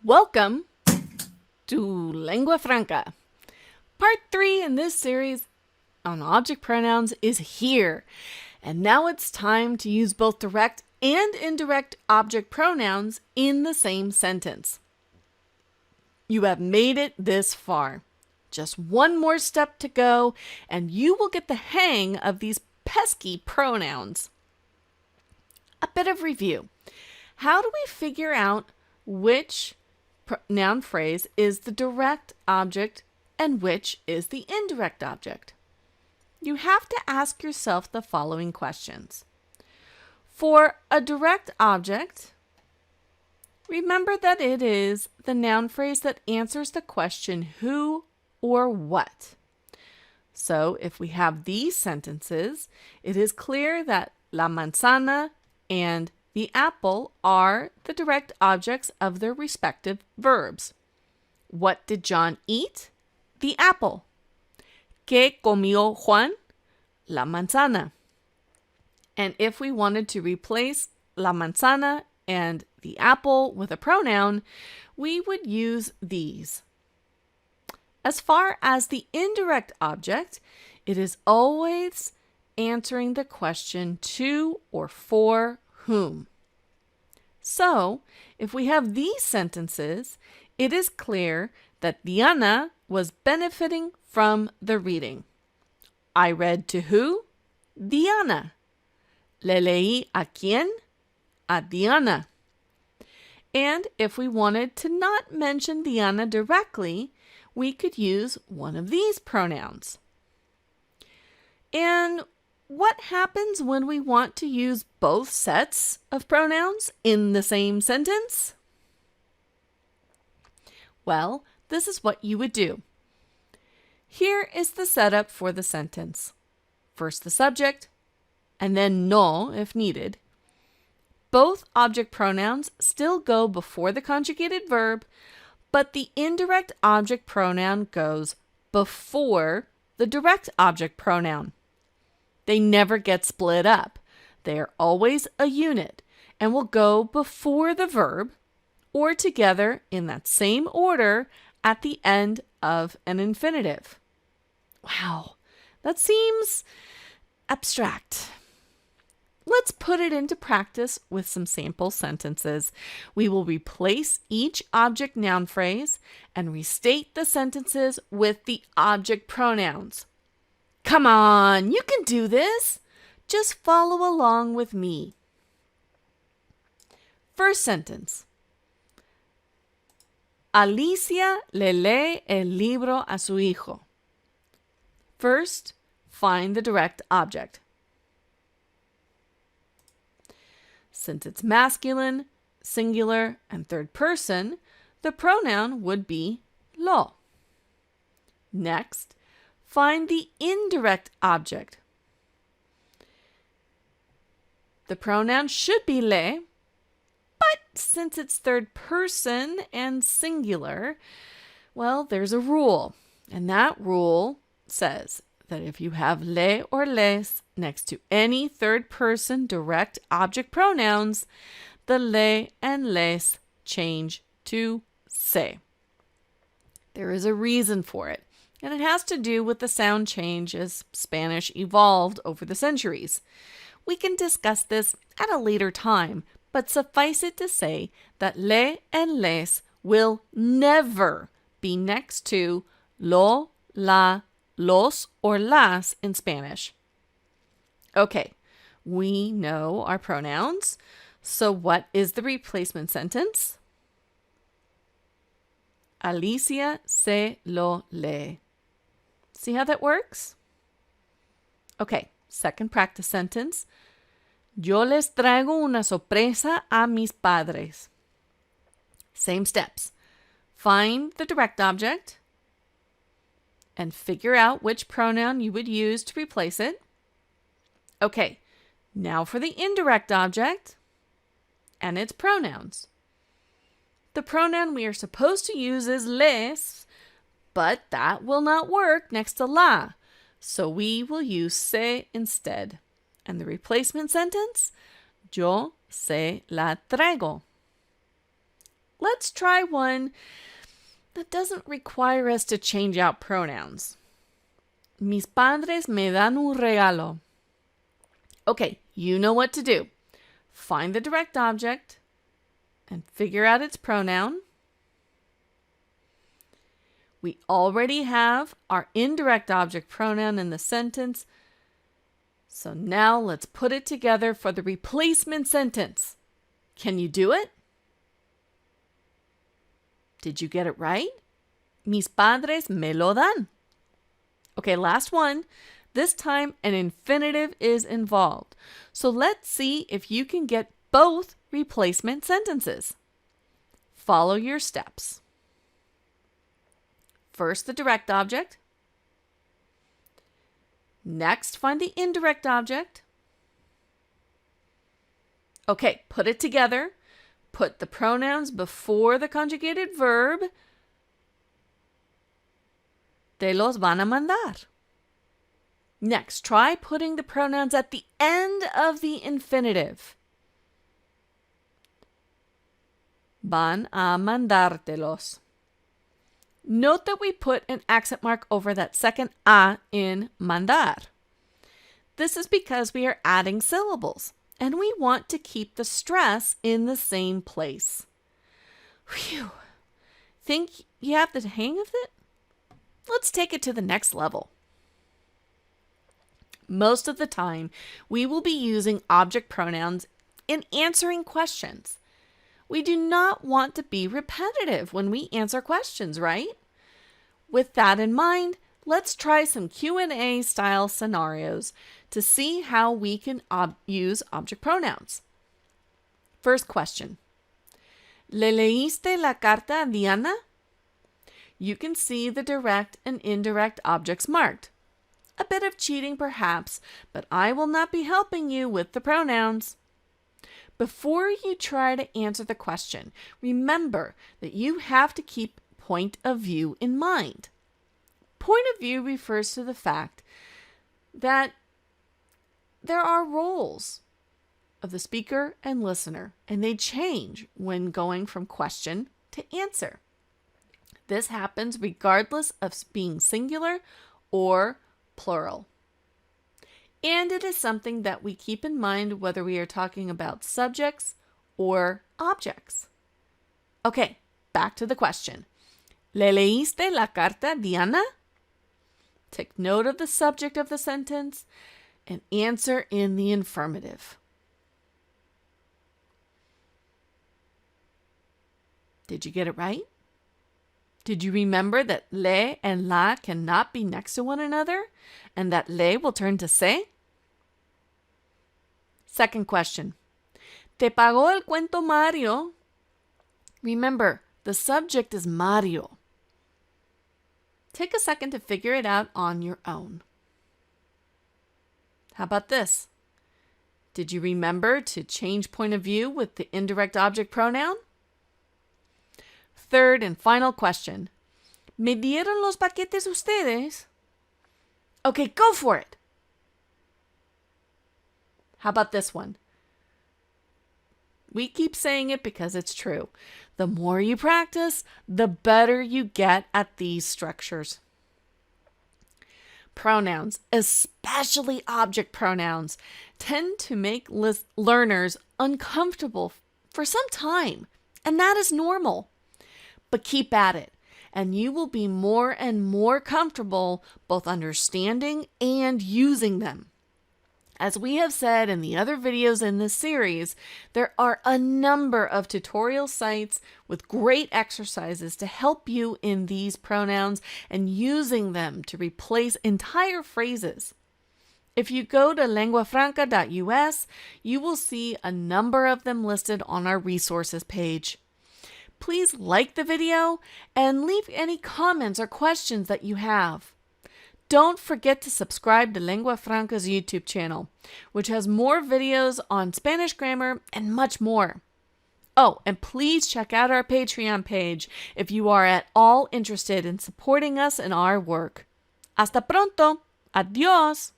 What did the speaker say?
Welcome to Lengua Franca. Part 3 in this series on object pronouns is here. And now it's time to use both direct and indirect object pronouns in the same sentence. You have made it this far. Just one more step to go, and you will get the hang of these pesky pronouns. A bit of review. How do we figure out which noun phrase is the direct object and which is the indirect object? You have to ask yourself the following questions. For a direct object, remember that it is the noun phrase that answers the question who or what. So if we have these sentences, it is clear that la manzana and the apple are the direct objects of their respective verbs. What did John eat? The apple. ¿Qué comió Juan? La manzana. And if we wanted to replace la manzana and the apple with a pronoun, we would use these. As far as the indirect object, it is always answering the question to or for whom. So, if we have these sentences, it is clear that Diana was benefiting from the reading. I read to who? Diana. Le leí a quién? A Diana. And if we wanted to not mention Diana directly, we could use one of these pronouns. And what happens when we want to use both sets of pronouns in the same sentence? Well, this is what you would do. Here is the setup for the sentence. First the subject, and then no if needed. Both object pronouns still go before the conjugated verb, but the indirect object pronoun goes before the direct object pronoun. They never get split up. They are always a unit and will go before the verb or together in that same order at the end of an infinitive. Wow, that seems abstract. Let's put it into practice with some sample sentences. We will replace each object noun phrase and restate the sentences with the object pronouns. Come on, you can do this. Just follow along with me. First sentence. Alicia le lee el libro a su hijo. First, find the direct object. Since it's masculine, singular, and third person, the pronoun would be lo. Next, find the indirect object. The pronoun should be le, but since it's third person and singular, well, there's a rule. And that rule says that if you have le or les next to any third person direct object pronouns, the le and les change to se. There is a reason for it, and it has to do with the sound change as Spanish evolved over the centuries. We can discuss this at a later time, but suffice it to say that le and les will never be next to lo, la, los, or las in Spanish. Okay, we know our pronouns. So what is the replacement sentence? Alicia se lo lee. See how that works? Okay, second practice sentence. Yo les traigo una sorpresa a mis padres. Same steps. Find the direct object and figure out which pronoun you would use to replace it. Okay, now for the indirect object and its pronouns. The pronoun we are supposed to use is les, but that will not work next to la, so we will use se instead. And the replacement sentence, yo se la traigo. let's try one that doesn't require us to change out pronouns. Mis padres me dan un regalo. Okay, you know what to do. Find the direct object and figure out its pronoun. We already have our indirect object pronoun in the sentence. So now let's put it together for the replacement sentence. Can you do it? Did you get it right? Mis padres me lo dan. Okay, last one. This time an infinitive is involved. So let's see if you can get both replacement sentences. Follow your steps. First, the direct object. Next, find the indirect object. Okay, put it together. Put the pronouns before the conjugated verb. Te los van a mandar. Next, try putting the pronouns at the end of the infinitive. Van a mandártelos. Note that we put an accent mark over that second a in mandar. This is because we are adding syllables, and we want to keep the stress in the same place. Phew! Think you have the hang of it? Let's take it to the next level. Most of the time, we will be using object pronouns in answering questions. We do not want to be repetitive when we answer questions, right? With that in mind, let's try some Q&A style scenarios to see how we can use object pronouns. First question. ¿Le leíste la carta a Diana? You can see the direct and indirect objects marked. A bit of cheating perhaps, but I will not be helping you with the pronouns. Before you try to answer the question, remember that you have to keep point of view in mind. Point of view refers to the fact that there are roles of the speaker and listener, and they change when going from question to answer. This happens regardless of being singular or plural. And it is something that we keep in mind whether we are talking about subjects or objects. Okay, back to the question. ¿Le leíste la carta, Diana? Take note of the subject of the sentence and answer in the affirmative. Did you get it right? Did you remember that le and la cannot be next to one another and that le will turn to se? Second question. ¿Te pagó el cuento Mario? Remember, the subject is Mario. Take a second to figure it out on your own. How about this? Did you remember to change point of view with the indirect object pronoun? Third and final question. ¿Me dieron los paquetes ustedes? Okay, go for it. How about this one? We keep saying it because it's true. The more you practice, the better you get at these structures. Pronouns, especially object pronouns, tend to make learners uncomfortable for some time, and that is normal. But keep at it, and you will be more and more comfortable both understanding and using them. As we have said in the other videos in this series, there are a number of tutorial sites with great exercises to help you in these pronouns and using them to replace entire phrases. If you go to lenguafranca.us, you will see a number of them listed on our resources page. Please like the video and leave any comments or questions that you have. Don't forget to subscribe to Lengua Franca's YouTube channel, which has more videos on Spanish grammar and much more. Oh, and please check out our Patreon page if you are at all interested in supporting us in our work. Hasta pronto. Adiós.